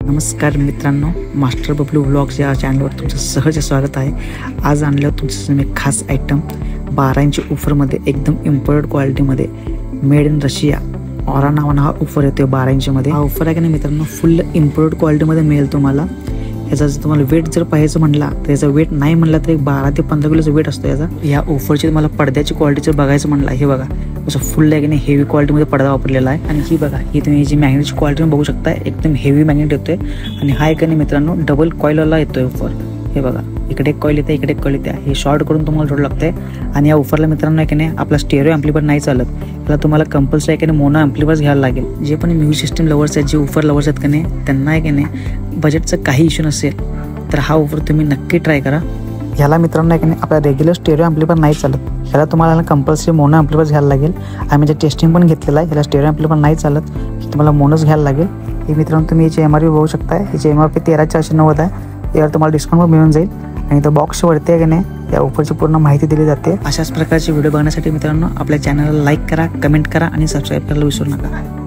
नमस्कार मित्रांनो, master Bablu vlogs या चॅनलवर तुमचं सहज स्वागत आहे। आज आणलं तुमच्यासाठी एक खास आयटम 12 इंच ऑफरमध्ये एकदम इम्पोर्टेड क्वालिटीमध्ये मेड इन रशिया ऑरा नावानं हा ऑफर येतो 12 इंचमध्ये। हा ऑफर आहे की नाही मित्रांनो, फुल इम्पोर्टेड क्वालिटीमध्ये मिळेल तुम्हाला। याचा जर तुम्हाला वेट जर पाहायचं म्हणला तर याचा वेट नाही म्हणला तर 12 ते 15 किलोचा वेट असतो याचा। या ऑफरची तुम्हाला पडद्याची क्वालिटी जर बघायचं म्हणला, हे बघा असं फुल आहे की नाही हेवी क्वालिटीमध्ये पडदा वापरलेला आहे। आणि ही बघा, ही तुम्ही जी मॅग्नेटची क्वालिटी बघू शकता, एकदम हेवी मॅग्नेट येतोय। आणि हा एक मित्रांनो डबल कॉइलला येतोय ऑफर। हे बघा, इकडे एक कॉइल येते, इकडे एक कॉइल येते। हे शॉर्ट करून तुम्हाला जोड लागतंय। आणि या ऑफरला मित्रांनो की नाही आपला स्टेरिओ ॲम्प्लिफायर नाही चालत, याला तुम्हाला कंपल्सरी आहे की नाही मोनो ॲम्प्लिफायर घ्यायला लागेल। जे पण म्युझिक सिस्टम लवर्स आहेत, जे ऑफर लवर्स आहेत की नाही, त्यांना आहे की नाही बजेटचा काही इश्यू नसेल तर हा ऑफर तुम्ही नक्की ट्राय करा। ह्याला मित्रांनो आहे की नाही आपला रेग्युलर स्टेरिओ ॲम्प्लिफायर नाही चालत, ह्याला तुम्हाला कंपल्सरी मोनो ॲम्प्लिफायर घ्यायला लागेल। आम्ही जे टेस्टिंग पण घेतलेलं आहे, ह्याला स्टेरिओ ॲम्प्लिफायर नाही चालत, तुम्हाला मोनोच घ्यायला लागेल। हे मित्रांनो तुम्ही याची MRP बघू शकता, याची MRP 13,490 आहे। यावर तुम्हाला डिस्काउंट पण मिळून जाईल। आणि इथं बॉक्सवरती आहे की नाही या ऑफरची पूर्ण माहिती दिली जाते। अशाच प्रकारचे व्हिडिओ बघण्यासाठी मित्रांनो आपल्या चॅनलला लाईक करा, कमेंट करा आणि सबस्क्राईब करायला विसरू नका।